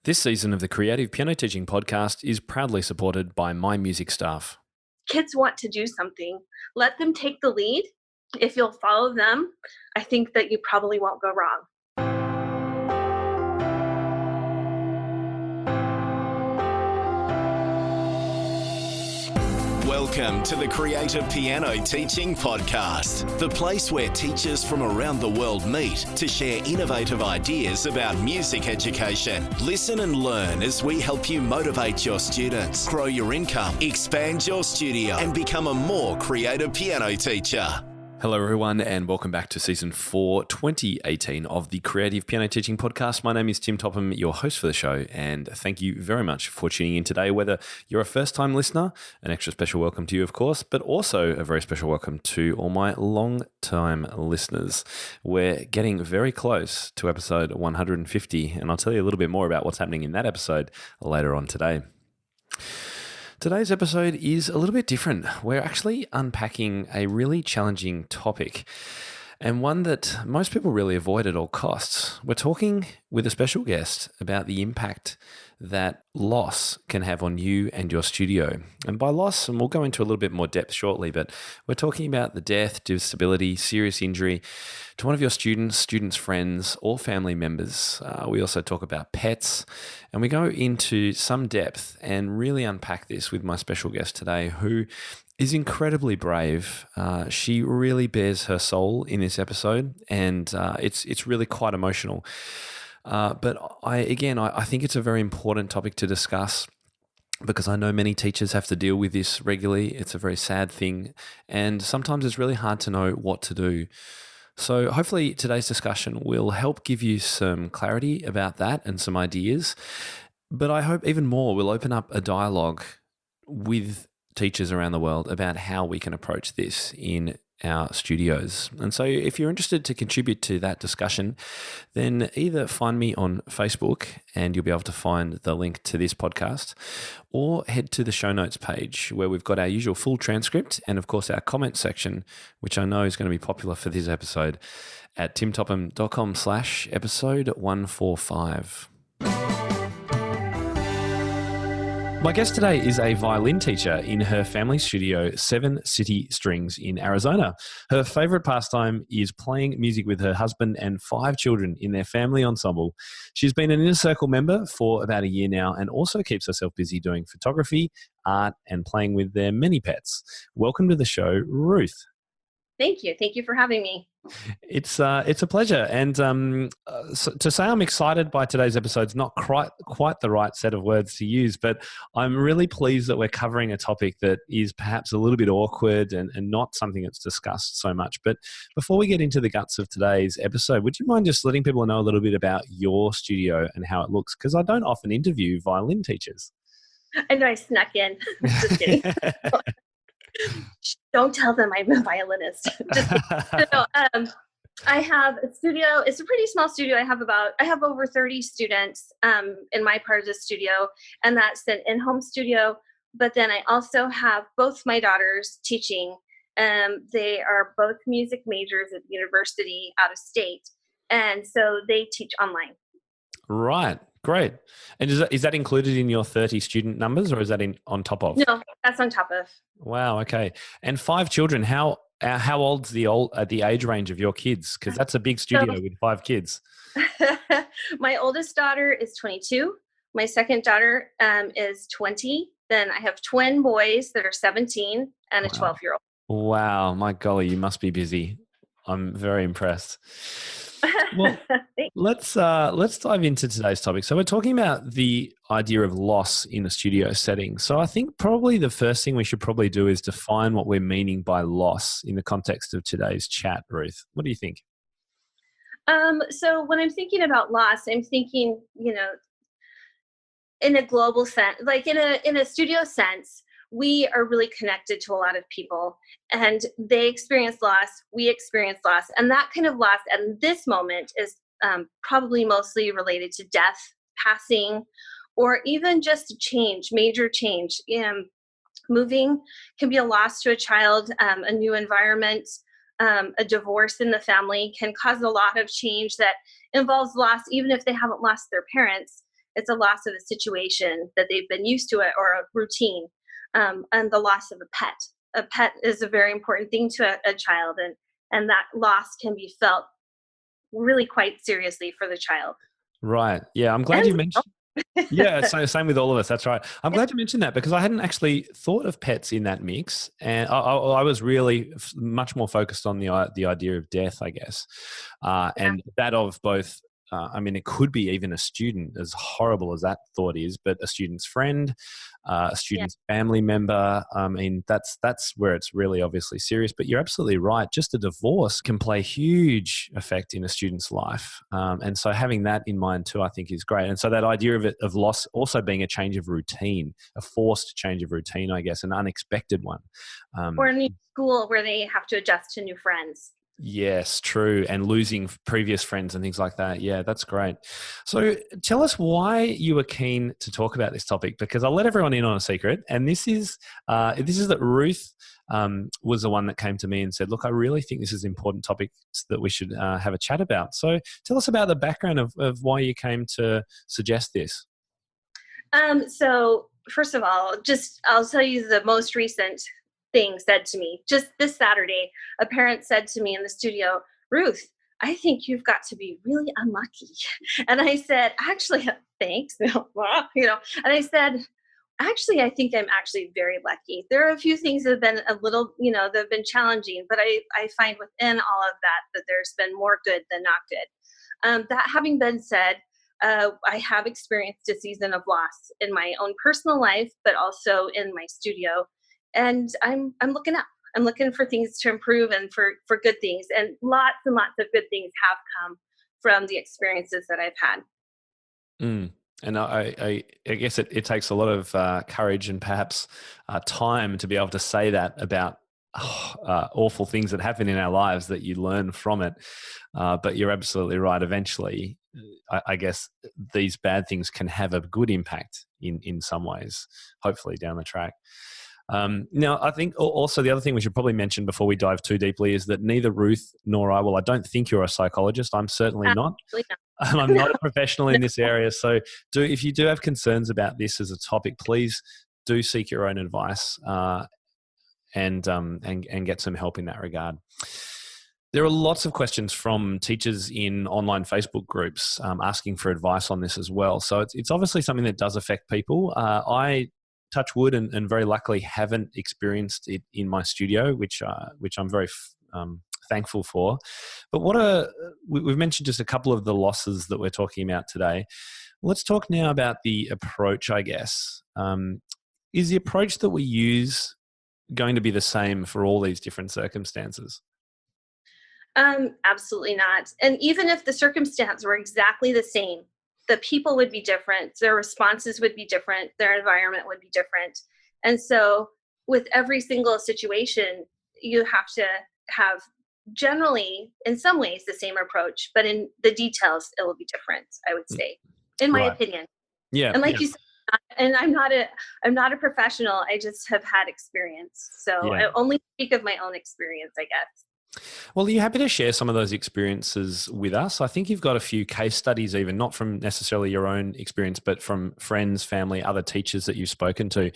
This season of the Creative Piano Teaching Podcast is proudly supported by My Music staff. Kids want to do something. Let them take the lead. If you'll follow them, I think that you probably won't go wrong. Welcome to the Creative Piano Teaching Podcast, the place where teachers from around the world meet to share innovative ideas about music education. Listen and learn as we help you motivate your students, grow your income, expand your studio, and become a more creative piano teacher. Hello everyone and welcome back to Season 4, 2018 of the Creative Piano Teaching Podcast. My name is Tim Topham, your host for the show, and thank you very much for tuning in today. Whether you're a first-time listener, an extra special welcome to you, of course, but also a very special welcome to all my long-time listeners. We're getting very close to episode 150, and I'll tell you a little bit more about what's happening in that episode later on today. Today's episode is a little bit different. We're actually unpacking a really challenging topic and one that most people really avoid at all costs. We're talking with a special guest about the impact that loss can have on you and your studio. And by loss, and we'll go into a little bit more depth shortly, but we're talking about the death, disability, serious injury to one of your students, friends, or family members. We also talk about pets, and we go into some depth and really unpack this with my special guest today, who is incredibly brave. She really bears her soul in this episode, and it's really quite emotional. But I think it's a very important topic to discuss because I know many teachers have to deal with this regularly. It's a very sad thing, and sometimes it's really hard to know what to do. So hopefully today's discussion will help give you some clarity about that and some ideas. But I hope even more we'll open up a dialogue with teachers around the world about how we can approach this in our studios. And so if you're interested to contribute to that discussion, then either find me on Facebook and you'll be able to find the link to this podcast, or head to the show notes page where we've got our usual full transcript and of course our comment section, which I know is going to be popular for this episode, at timtopham.com/episode 145. My guest today is a violin teacher in her family studio, Seven City Strings in Arizona. Her favorite pastime is playing music with her husband and 5 children in their family ensemble. She's been an Inner Circle member for about a year now and also keeps herself busy doing photography, art, and playing with their many pets. Welcome to the show, Ruth. Thank you. Thank you for having me. It's a pleasure, and so to say I'm excited by today's episode is not quite the right set of words to use, but I'm really pleased that we're covering a topic that is perhaps a little bit awkward and not something that's discussed so much. But before we get into the guts of today's episode, would you mind just letting people know a little bit about your studio and how it looks? Because I don't often interview violin teachers. I know I snuck in. Just kidding. Don't tell them I'm a violinist. I have a studio. It's a pretty small studio. I have over 30 students in my part of the studio, and that's an in-home studio. But then I also have both my daughters teaching. They are both music majors at the university out of state, and so they teach online. Right. Great. And is that included in your 30 student numbers, or is that on top of? No, that's on top of. Wow. Okay. And 5 children. How old's the age range of your kids? Because that's a big studio with 5 kids. My oldest daughter is 22. My second daughter is 20. Then I have twin boys that are 17 and a 12-year-old. Wow. My golly, you must be busy. I'm very impressed. Well, let's dive into today's topic. So we're talking about the idea of loss in a studio setting. So I think probably the first thing we should probably do is define what we're meaning by loss in the context of today's chat, Ruth. What do you think? So when I'm thinking about loss, I'm thinking, in a global sense, like in a studio sense, we are really connected to a lot of people, and they experience loss, we experience loss, and that kind of loss at this moment is probably mostly related to death, passing, or even just a change, major change. Moving can be a loss to a child, a new environment, a divorce in the family can cause a lot of change that involves loss, even if they haven't lost their parents. It's a loss of a situation that they've been used to it, or a routine, and the loss of a pet. A pet is a very important thing to a child, and that loss can be felt really quite seriously for the child. Right. Yeah. I'm glad And you mentioned. Yeah, so same with all of us. That's right. I'm glad you mentioned that because I hadn't actually thought of pets in that mix, and I was really much more focused on the idea of death, I guess, and that of both. I mean, it could be even a student, as horrible as that thought is, but a student's friend, a student's family member. I mean, that's where it's really obviously serious. But you're absolutely right. Just a divorce can play huge effect in a student's life, and so having that in mind too, I think, is great. And so that idea of loss also being a change of routine, a forced change of routine, I guess, an unexpected one, or a new school where they have to adjust to new friends. Yes, true. And losing previous friends and things like that. Yeah, that's great. So tell us why you were keen to talk about this topic, because I'll let everyone in on a secret. And this is that Ruth was the one that came to me and said, look, I really think this is an important topic that we should have a chat about. So tell us about the background of why you came to suggest this. So first of all, I'll tell you the most recent thing said to me. Just this Saturday, a parent said to me in the studio, Ruth, I think you've got to be really unlucky. And I said, actually, thanks. And I said, actually, I think I'm actually very lucky. There are a few things that have been a little, that have been challenging, but I find within all of that there's been more good than not good. That having been said, I have experienced a season of loss in my own personal life, but also in my studio. And I'm looking up. I'm looking for things to improve and for good things. And lots of good things have come from the experiences that I've had. Mm. And I guess it takes a lot of courage and perhaps time to be able to say that about awful things that happen in our lives, that you learn from it. But you're absolutely right. Eventually, I guess these bad things can have a good impact in some ways, hopefully down the track. Now, I think also the other thing we should probably mention before we dive too deeply is that neither Ruth nor I, well, I don't think you're a psychologist. I'm certainly not. I'm not a professional in this area. So if you do have concerns about this as a topic, please do seek your own advice and get some help in that regard. There are lots of questions from teachers in online Facebook groups asking for advice on this as well. So it's obviously something that does affect people. I touch wood and very luckily haven't experienced it in my studio, which I'm very thankful for. But we've mentioned just a couple of the losses that we're talking about today. Let's talk now about the approach, I guess. Is the approach that we use going to be the same for all these different circumstances? Absolutely not. And even if the circumstance were exactly the same, the people would be different, their responses would be different, their environment would be different. And so with every single situation, you have to have generally, in some ways, the same approach, but in the details, it will be different, I would say, in my opinion. Yeah. And like you said, and I'm not a professional, I just have had experience. So I only speak of my own experience, I guess. Well, are you happy to share some of those experiences with us? I think you've got a few case studies, even not from necessarily your own experience, but from friends, family, other teachers that you've spoken to. Do you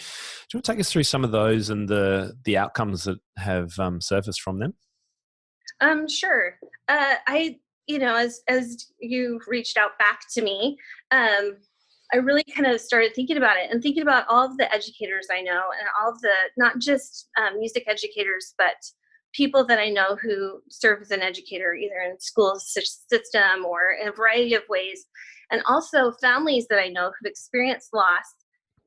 want to take us through some of those and the outcomes that have surfaced from them? Sure. As you reached out back to me, I really kind of started thinking about it and thinking about all of the educators I know and all of the, not just music educators, but people that I know who serve as an educator, either in school system or in a variety of ways. And also families that I know who've experienced loss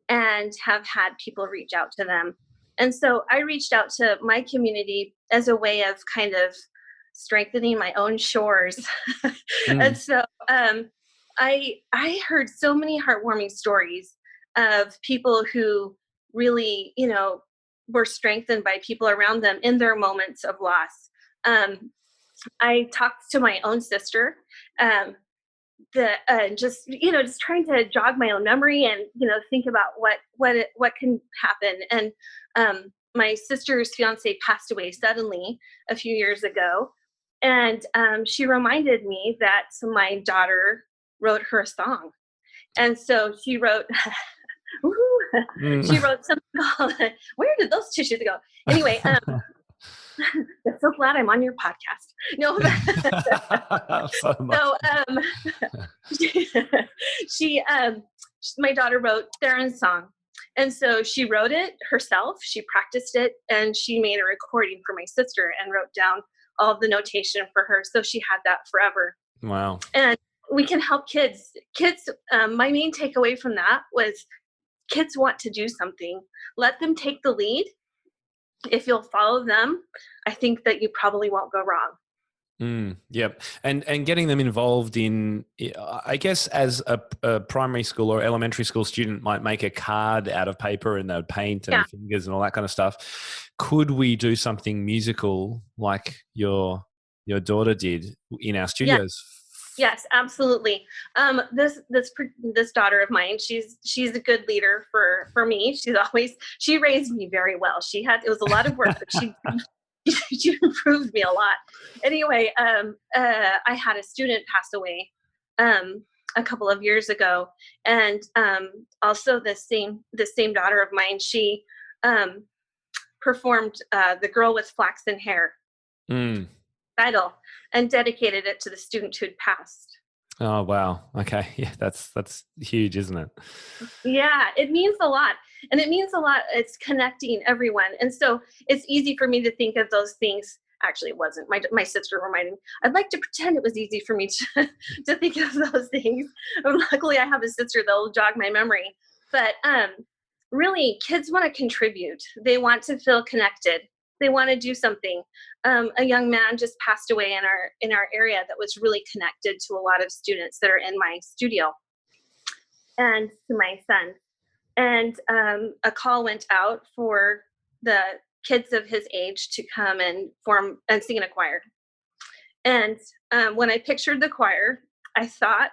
and have had people reach out to them. And so I reached out to my community as a way of kind of strengthening my own shores. And so I heard so many heartwarming stories of people who really, were strengthened by people around them in their moments of loss. I talked to my own sister, just trying to jog my own memory and think about what can happen. And my sister's fiance passed away suddenly a few years ago, and she reminded me that my daughter wrote her a song. And so she wrote, she wrote something called, where did those tissues go? Anyway, I'm so glad I'm on your podcast. No, So much. So she my daughter wrote Theron's song. And so she wrote it herself, she practiced it, and she made a recording for my sister and wrote down all of the notation for her. So she had that forever. Wow. And we can help kids. My main takeaway from that was kids want to do something. Let them take the lead. If you'll follow them, I think that you probably won't go wrong. Yep. And getting them involved in, I guess, as a primary school or elementary school student might make a card out of paper and they'd paint and fingers and all that kind of stuff. Could we do something musical like your daughter did in our studios? Yes, absolutely. This daughter of mine, she's a good leader for me. She raised me very well. It was a lot of work, but she improved me a lot. Anyway, I had a student pass away a couple of years ago, and also the same daughter of mine, she performed "The Girl with Flaxen Hair" title and dedicated it to the student who had passed. Oh wow! Okay, yeah, that's huge, isn't it? Yeah, it means a lot. And it means a lot. It's connecting everyone. And so it's easy for me to think of those things. Actually, it wasn't. My sister reminded me. I'd like to pretend it was easy for me to think of those things. Luckily, I have a sister that will jog my memory. But really, kids want to contribute. They want to feel connected. They want to do something. A young man just passed away in our area that was really connected to a lot of students that are in my studio and to my son. And a call went out for the kids of his age to come and form and sing in a choir. And when I pictured the choir, I thought,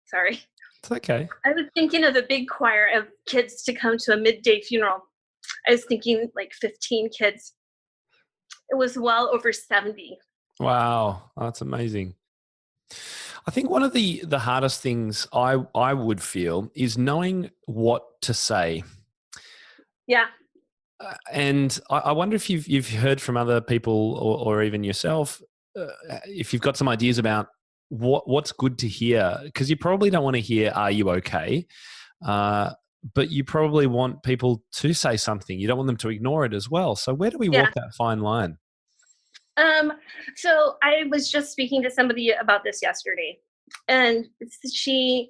sorry. It's okay. I was thinking of a big choir of kids to come to a midday funeral. I was thinking like 15 kids. It was well over 70. Wow, that's amazing. I think one of the hardest things I would feel is knowing what to say. Yeah. And I wonder if you've heard from other people or even yourself, if you've got some ideas about what's good to hear, because you probably don't want to hear, "Are you okay?" But you probably want people to say something. You don't want them to ignore it as well. So where do we walk that fine line? So I was just speaking to somebody about this yesterday, and she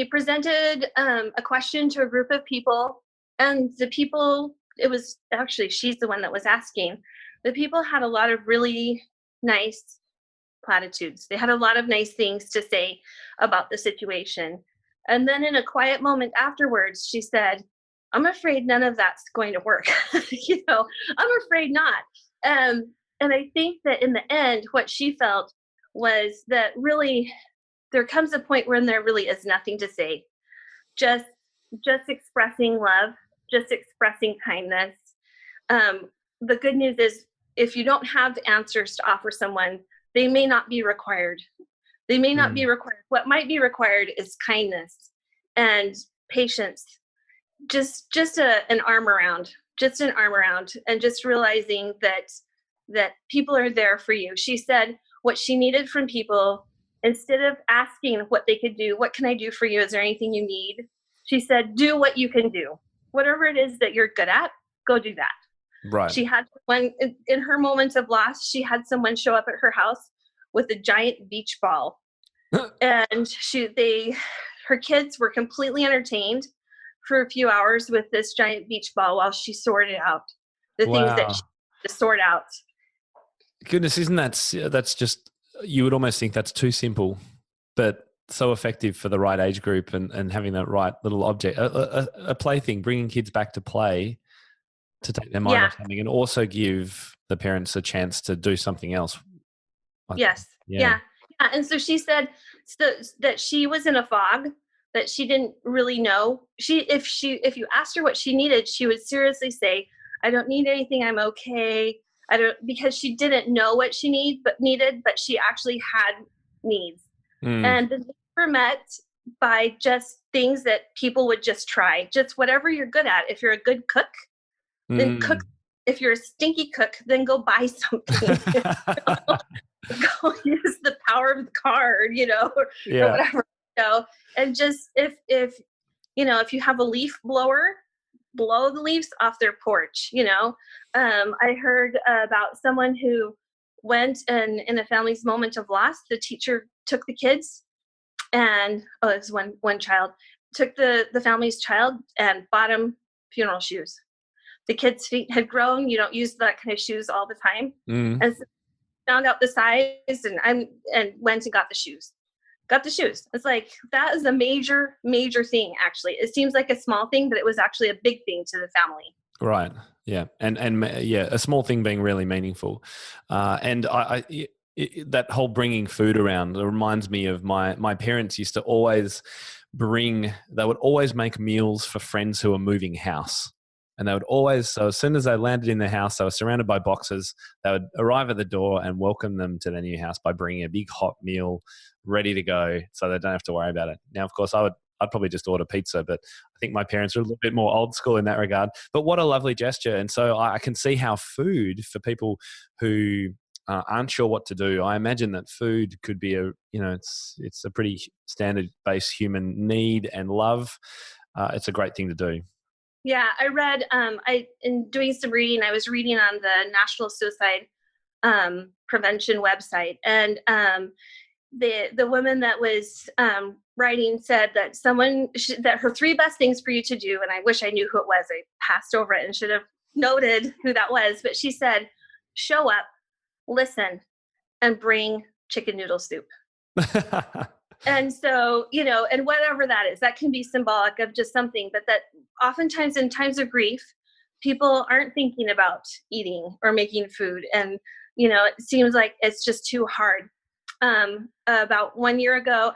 presented a question to a group of people, and the people, it was actually, she's the one that was asking. The people had a lot of really nice platitudes. They had a lot of nice things to say about the situation. And then in a quiet moment afterwards, she said, "I'm afraid none of that's going to work." I'm afraid not. And I think that in the end, what she felt was that really there comes a point when there really is nothing to say. Just expressing love, just expressing kindness. The good news is if you don't have answers to offer someone, they may not be required. They may not be required. What might be required is kindness and patience. Just an arm around, and just realizing that people are there for you. She said what she needed from people, instead of asking what they could do, "What can I do for you? Is there anything you need?" She said, "Do what you can do. Whatever it is that you're good at, go do that." Right. She had one in her moments of loss. She had someone show up at her house with a giant beach ball, and her kids were completely entertained for a few hours with this giant beach ball while she sorted out the things that she had to sort out. Goodness, isn't that's just, you would almost think that's too simple, but so effective for the right age group and having that right little object, a plaything, bringing kids back to play to take their mind off something and also give the parents a chance to do something else. Yes. Yeah. And so she said that she was in a fog, that she didn't really know. If you asked her what she needed, she would seriously say, "I don't need anything. I'm okay." Because she didn't know what she needed, but she actually had needs. And they were met by just things that people would just try, just whatever you're good at. If you're a good cook, then cook. Mm. If you're a stinky cook, then go buy something. Go use the power of the card, or Yeah. whatever, and just if you have a leaf blower, blow the leaves off their porch. I heard about someone who went and in a family's moment of loss, the teacher took the kids and it was one child, took the family's child and bought him funeral shoes. The kid's feet had grown. You don't use that kind of shoes all the time. Mm. And so found out the size and went and got the shoes. It's like, that is a major, major thing, actually. It seems like a small thing, but it was actually a big thing to the family. Right. Yeah. And yeah, a small thing being really meaningful. And that whole bringing food around, it reminds me of my parents used to always they would always make meals for friends who were moving house. And they would always, so as soon as they landed in the house, they were surrounded by boxes. They would arrive at the door and welcome them to their new house by bringing a big hot meal ready to go so they don't have to worry about it. Now, of course, I'd probably just order pizza, but I think my parents are a little bit more old school in that regard. But what a lovely gesture. And so I can see how food for people who aren't sure what to do, I imagine that food could be it's a pretty standard base human need and love. It's a great thing to do. Yeah, I read, in doing some reading, I was reading on the National Suicide Prevention website. And the woman that was writing said that that her 3 best things for you to do, and I wish I knew who it was. I passed over it and should have noted who that was. But she said, show up, listen, and bring chicken noodle soup. And so, and whatever that is, that can be symbolic of just something, but that oftentimes in times of grief, people aren't thinking about eating or making food. And, it seems like it's just too hard. About 1 year ago,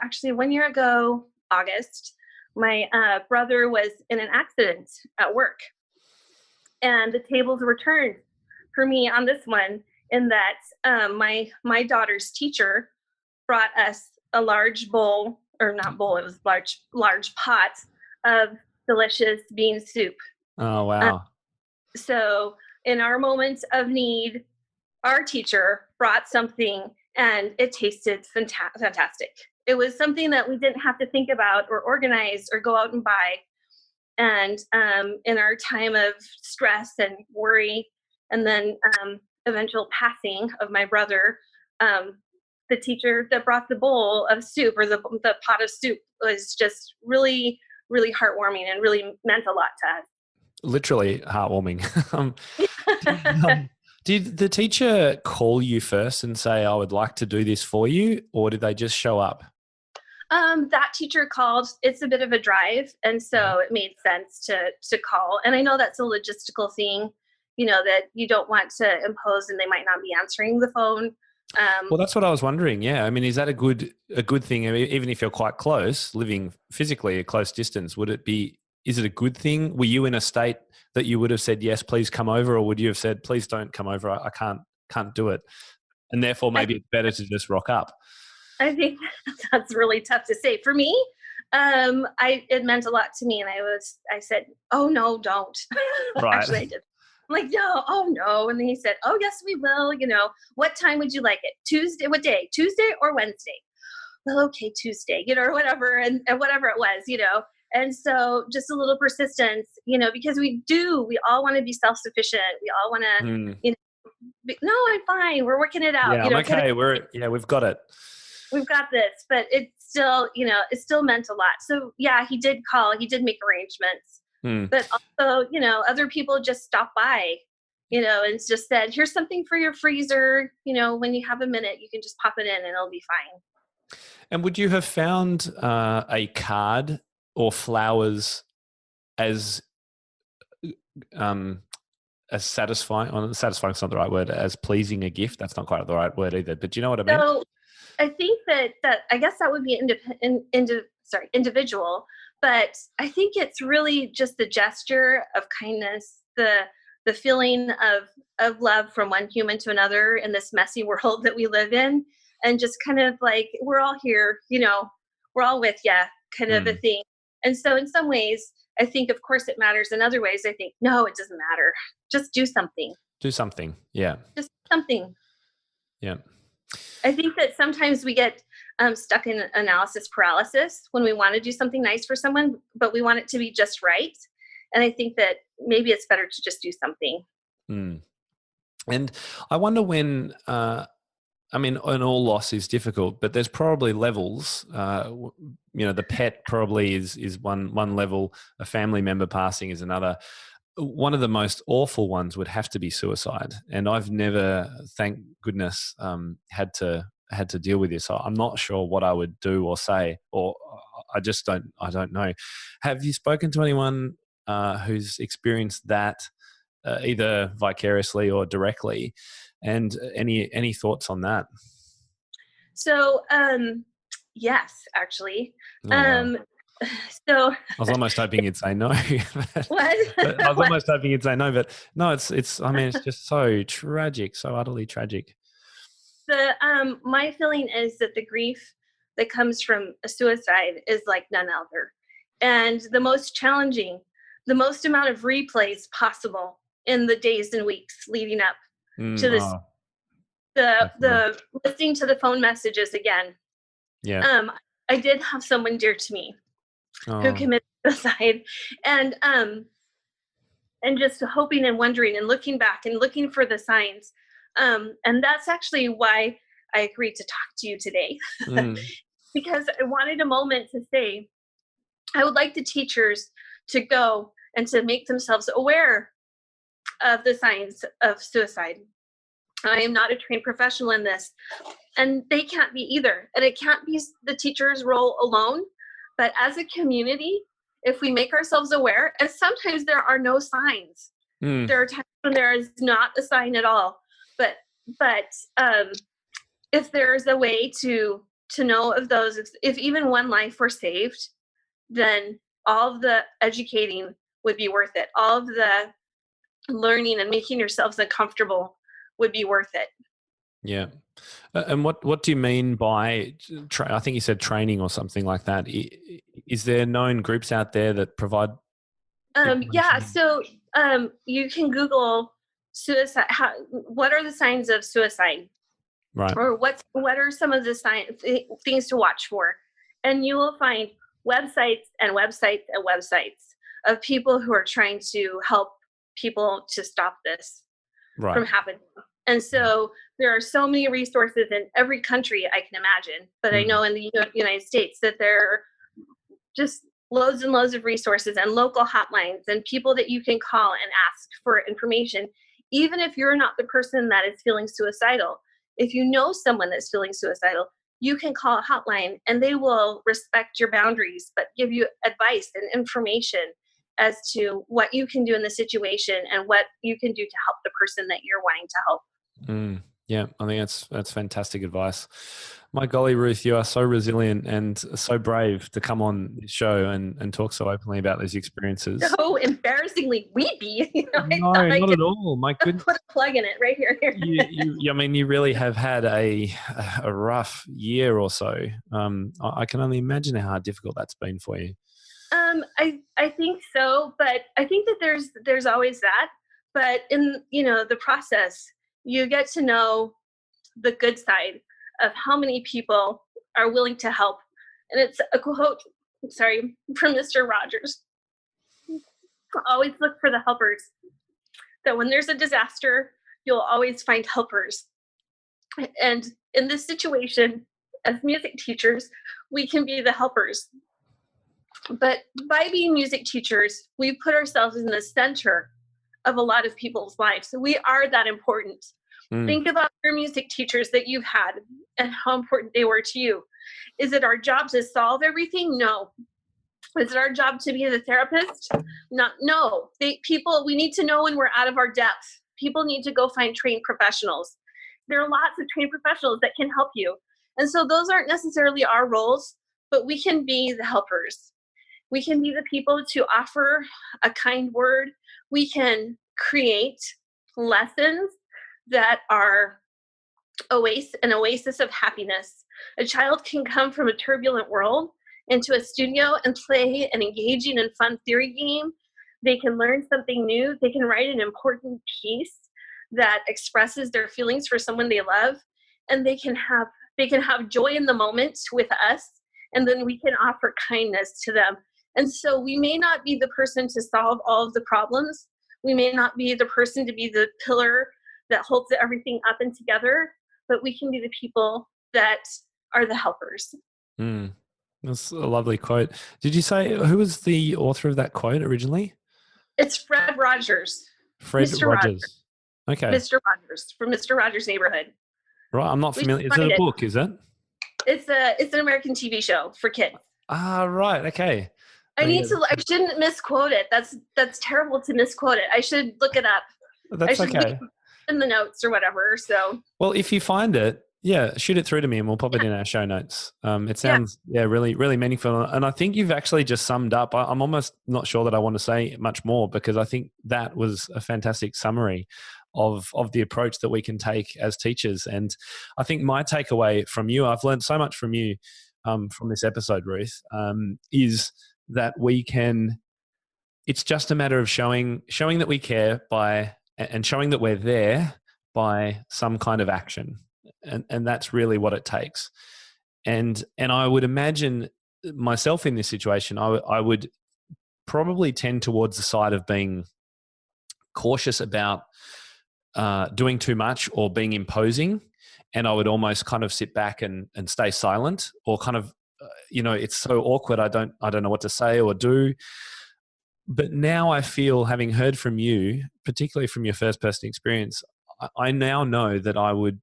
August, my brother was in an accident at work. And the tables were turned for me on this one, in that my daughter's teacher brought us a large bowl, or not bowl, it was large pot of delicious bean soup. Oh, wow. So in our moments of need, our teacher brought something and it tasted fantastic. It was something that we didn't have to think about or organize or go out and buy. And in our time of stress and worry, and then eventual passing of my brother, the teacher that brought the bowl of soup, or the pot of soup, was just really, really heartwarming and really meant a lot to us. Literally heartwarming. Did the teacher call you first and say, I would like to do this for you, or did they just show up? That teacher called. It's a bit of a drive, and so it made sense to call. And I know that's a logistical thing, that you don't want to impose, and they might not be answering the phone. Well, that's what I was wondering. Yeah. I mean, is that a good thing? I mean, even if you're quite close, living physically a close distance, is it a good thing? Were you in a state that you would have said, yes, please come over? Or would you have said, please don't come over? I can't do it. And therefore maybe it's better to just rock up. I think that's really tough to say. For me, it meant a lot to me. And I said, oh no, don't. Right. Actually, I did. I'm like, no, oh no. And then he said, oh yes, we will. What time would you like it? Tuesday, what day? Tuesday or Wednesday? Well, okay, Tuesday, or whatever, and whatever it was, And so just a little persistence, because we all want to be self-sufficient. We all want to, no, I'm fine. We're working it out. Yeah, I'm okay. We've got it. We've got this, but it's still, it still meant a lot. So yeah, he did call, he did make arrangements. But also, other people just stopped by, and just said, here's something for your freezer. When you have a minute, you can just pop it in and it'll be fine. And would you have found a card or flowers as satisfying? Satisfying is not the right word. As pleasing a gift. That's not quite the right word either. But do you know what I mean? So I think that I guess that would be individual. But I think it's really just the gesture of kindness, the feeling of love from one human to another in this messy world that we live in, and just kind of like, we're all here, we're all with you, kind of a thing. And so in some ways, I think, of course, it matters. In other ways, I think, no, it doesn't matter. Just do something. Do something. Yeah. Just something. Yeah. I think that sometimes we get stuck in analysis paralysis when we want to do something nice for someone, but we want it to be just right. And I think that maybe it's better to just do something. Mm. And I wonder when, I mean, and all loss is difficult, but there's probably levels. The pet probably is one level. A family member passing is another. One of the most awful ones would have to be suicide, and I've never, thank goodness, had to deal with this. So I'm not sure what I would do or say, or I don't know. Have you spoken to anyone who's experienced that, either vicariously or directly? And any thoughts on that? So, yes, actually. Oh, wow. So I was almost hoping you'd say no. what? But I was What? almost hoping you'd say no, but no, it's I mean, it's just so tragic, so utterly tragic. My feeling is that the grief that comes from a suicide is like none other, and the most challenging, the most amount of replays possible in the days and weeks leading up to this. Oh, definitely. The listening to the phone messages again. Yeah. Um, I did have someone dear to me who Oh, committed suicide, and just hoping and wondering and looking back and looking for the signs. And that's actually why I agreed to talk to you today, mm, because I wanted a moment to say, I would like the teachers to go and to make themselves aware of the signs of suicide. I am not a trained professional in this, and they can't be either. And it can't be the teacher's role alone. But as a community, if we make ourselves aware, and sometimes there are no signs, mm, there are times when there is not a sign at all. But if there's a way to know of those, if even one life were saved, then all of the educating would be worth it. All of the learning and making yourselves uncomfortable would be worth it. yeah. And what do you mean by I think you said training or something like that? Is there known groups out there that provide Yeah, information? so you can Google suicide. What are the signs of suicide, Right. or what are some of the things to watch for? And you will find websites and websites and websites of people who are trying to help people to stop this Right. from happening. And so there are so many resources in every country I can imagine, but I know in the United States that there are just loads and loads of resources and local hotlines and people that you can call and ask for information, even if you're not the person that is feeling suicidal. If you know someone that's feeling suicidal, you can call a hotline and they will respect your boundaries, but give you advice and information as to what you can do in the situation and what you can do to help the person that you're wanting to help. Yeah, I think that's fantastic advice. My golly, Ruth, you are so resilient and so brave to come on this show and talk so openly about these experiences. So embarrassingly weepy. I No, thought I not could at all. My goodness. put a plug in it right here. I mean, you really have had a rough year or so. I can only imagine how difficult that's been for you. I think so, but I think that there's always that. But in the process, you get to know the good side of how many people are willing to help. And it's a quote, sorry, from Mr. Rogers. Always look for the helpers. That when there's a disaster, you'll always find helpers. And in this situation, as music teachers, we can be the helpers. But by being music teachers, we put ourselves in the center of a lot of people's lives. So we are that important. Think about your music teachers that you've had and how important they were to you. Is it our job to solve everything? No. Is it our job to be the therapist? No. We need to know when we're out of our depth. People need to go find trained professionals. There are lots of trained professionals that can help you. And so those aren't necessarily our roles, but we can be the helpers. We can be the people to offer a kind word. We can create lessons that are an oasis of happiness. A child can come from a turbulent world into a studio and play an engaging and fun theory game. They can learn something new. They can write an important piece that expresses their feelings for someone they love, and they can have joy in the moment with us, and then we can offer kindness to them. And so we may not be the person to solve all of the problems. We may not be the person to be the pillar that holds everything up and together, but we can be the people that are the helpers. That's a lovely quote. Did you say who was the author of that quote originally? It's Fred Rogers. Fred Mr. Rogers. Okay. Mr. Rogers from Mr. Rogers' Neighborhood. Right, I'm not familiar. Is it a book, is it? It's an American TV show for kids. Ah, right. Okay. I shouldn't misquote it. That's terrible to misquote it. I should look it up. That's okay. In the notes or whatever. So, well, if you find it, shoot it through to me and we'll pop it in our show notes. It sounds really, really meaningful. And I think you've actually just summed up. I'm almost not sure that I want to say much more, because I think that was a fantastic summary of the approach that we can take as teachers. And I think my takeaway from you, I've learned so much from you from this episode, Ruth, is that we can, it's just a matter of showing that we care and showing that we're there by some kind of action. And that's really what it takes. And I would imagine myself in this situation, I would probably tend towards the side of being cautious about doing too much or being imposing. And I would almost kind of sit back and stay silent, or kind of, it's so awkward. I don't know what to say or do. But now I feel, having heard from you, particularly from your first person experience, I now know that I would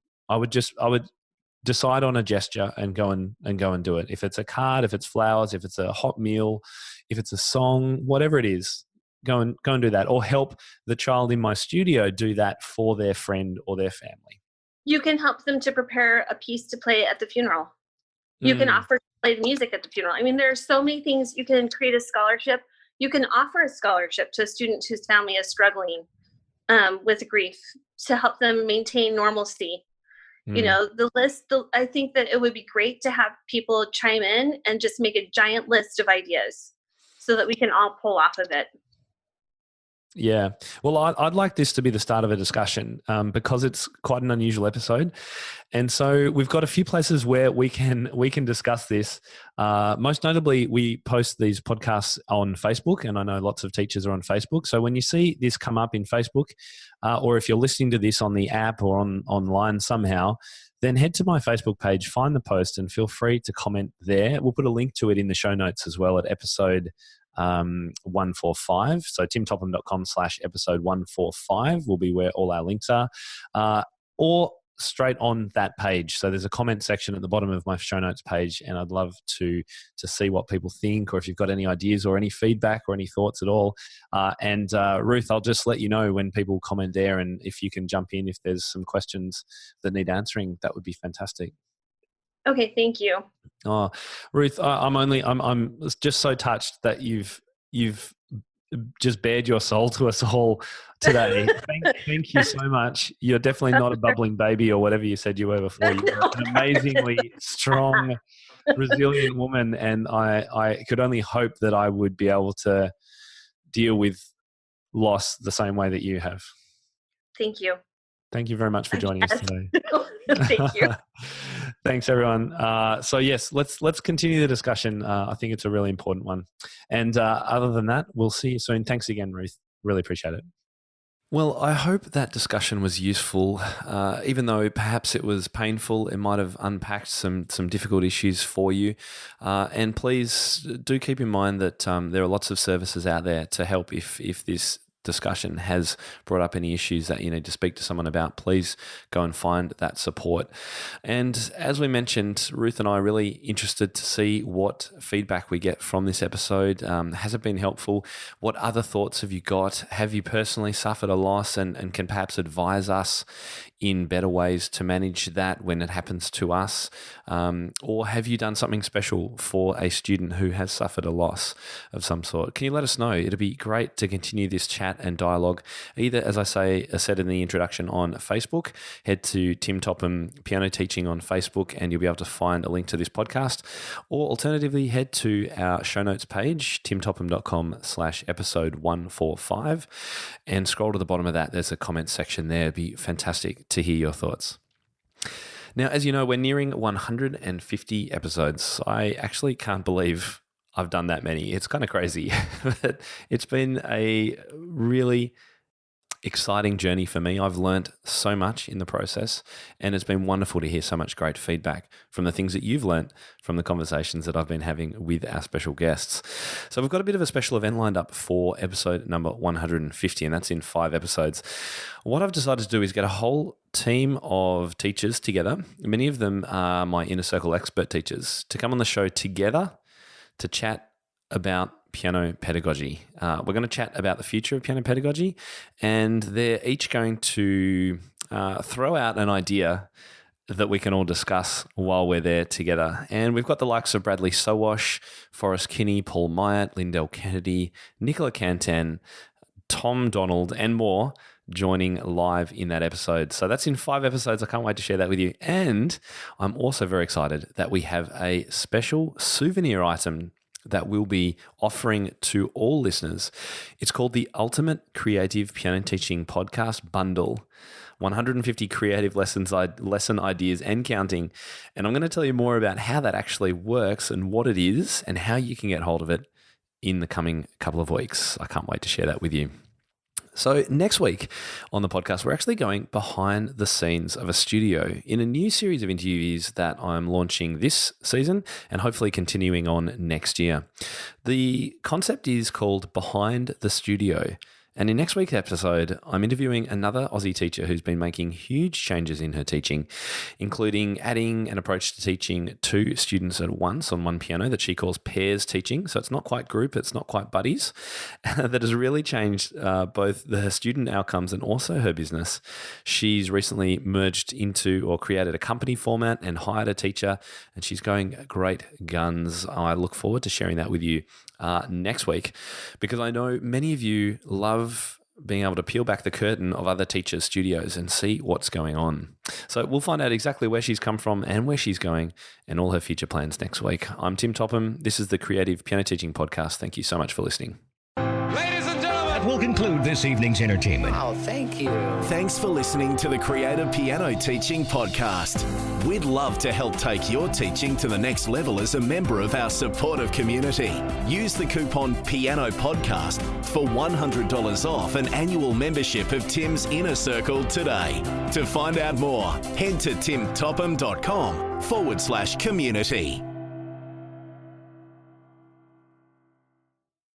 decide on a gesture and go and do it. If it's a card, if it's flowers, if it's a hot meal, if it's a song, whatever it is, go and do that, or help the child in my studio do that for their friend or their family. You can help them to prepare a piece to play at the funeral. You can offer to play the music at the funeral. I mean, there are so many things. You can create a scholarship. You can offer a scholarship to a student whose family is struggling with grief, to help them maintain normalcy. The list, I think that it would be great to have people chime in and just make a giant list of ideas so that we can all pull off of it. Yeah. Well, I'd like this to be the start of a discussion because it's quite an unusual episode. And so we've got a few places where we can discuss this. Most notably, we post these podcasts on Facebook, and I know lots of teachers are on Facebook. So when you see this come up in Facebook, or if you're listening to this on the app or online somehow, then head to my Facebook page, find the post, and feel free to comment there. We'll put a link to it in the show notes as well at episode 145. So timtopham.com/episode 145 will be where all our links are, or straight on that page. So there's a comment section at the bottom of my show notes page, and I'd love to see what people think, or if you've got any ideas or any feedback or any thoughts at all. And Ruth, I'll just let you know when people comment there, and if you can jump in if there's some questions that need answering, that would be fantastic. Okay, thank you. Oh, Ruth, I'm just so touched that you've just bared your soul to us all today. Thank you so much. You're definitely not a bubbling baby or whatever you said you were before. You're an amazingly strong, resilient woman, and I could only hope that I would be able to deal with loss the same way that you have. Thank you. Thank you very much for joining us today. Thank you. Thanks, everyone. So yes, let's continue the discussion. I think it's a really important one. And other than that, we'll see you soon. Thanks again, Ruth. Really appreciate it. Well, I hope that discussion was useful. Even though perhaps it was painful, it might have unpacked some difficult issues for you. And please do keep in mind that there are lots of services out there to help if this discussion has brought up any issues that you need to speak to someone about. Please go and find that support. And as we mentioned, Ruth and I are really interested to see what feedback we get from this episode. Has it been helpful? What other thoughts have you got? Have you personally suffered a loss and can perhaps advise us in better ways to manage that when it happens to us? Or have you done something special for a student who has suffered a loss of some sort? Can you let us know? It'd be great to continue this chat and dialogue, either, as I said in the introduction, on Facebook. Head to Tim Topham Piano Teaching on Facebook and you'll be able to find a link to this podcast. Or alternatively, head to our show notes page, timtopham.com/episode 145, and scroll to the bottom of that. There's a comment section there. It'd be fantastic to hear your thoughts. Now, as you know, we're nearing 150 episodes. I actually can't believe I've done that many. It's kind of crazy, but it's been a really exciting journey for me. I've learnt so much in the process, and it's been wonderful to hear so much great feedback from the things that you've learnt from the conversations that I've been having with our special guests. So we've got a bit of a special event lined up for episode number 150, and that's in 5 episodes. What I've decided to do is get a whole team of teachers together. Many of them are my inner circle expert teachers, to come on the show together to chat about piano pedagogy. We're going to chat about the future of piano pedagogy, and they're each going to throw out an idea that we can all discuss while we're there together. And we've got the likes of Bradley Sowash, Forrest Kinney, Paul Myatt, Lindell Kennedy, Nicola Cantan, Tom Donald, and more joining live in that episode. So that's in 5 episodes. I can't wait to share that with you. And I'm also very excited that we have a special souvenir item that we'll be offering to all listeners. It's called the Ultimate Creative Piano Teaching Podcast Bundle. 150 creative lesson ideas and counting. And I'm going to tell you more about how that actually works and what it is and how you can get hold of it in the coming couple of weeks. I can't wait to share that with you. So next week on the podcast, we're actually going behind the scenes of a studio in a new series of interviews that I'm launching this season and hopefully continuing on next year. The concept is called Behind the Studio. And in next week's episode, I'm interviewing another Aussie teacher who's been making huge changes in her teaching, including adding an approach to teaching 2 students at once on one piano that she calls pairs teaching. So it's not quite group, it's not quite buddies. That has really changed both her student outcomes and also her business. She's recently merged into or created a company format and hired a teacher, and she's going great guns. I look forward to sharing that with you next week, because I know many of you love being able to peel back the curtain of other teachers' studios and see what's going on. So we'll find out exactly where she's come from and where she's going and all her future plans next week. I'm Tim Topham. This is the Creative Piano Teaching Podcast. Thank you so much for listening. Ladies and gentlemen, that will conclude this evening's entertainment. Oh, thank you. Thanks for listening to the Creative Piano Teaching Podcast. We'd love to help take your teaching to the next level as a member of our supportive community. Use the coupon Piano Podcast for $100 off an annual membership of Tim's Inner Circle today. To find out more, head to timtopham.com/community.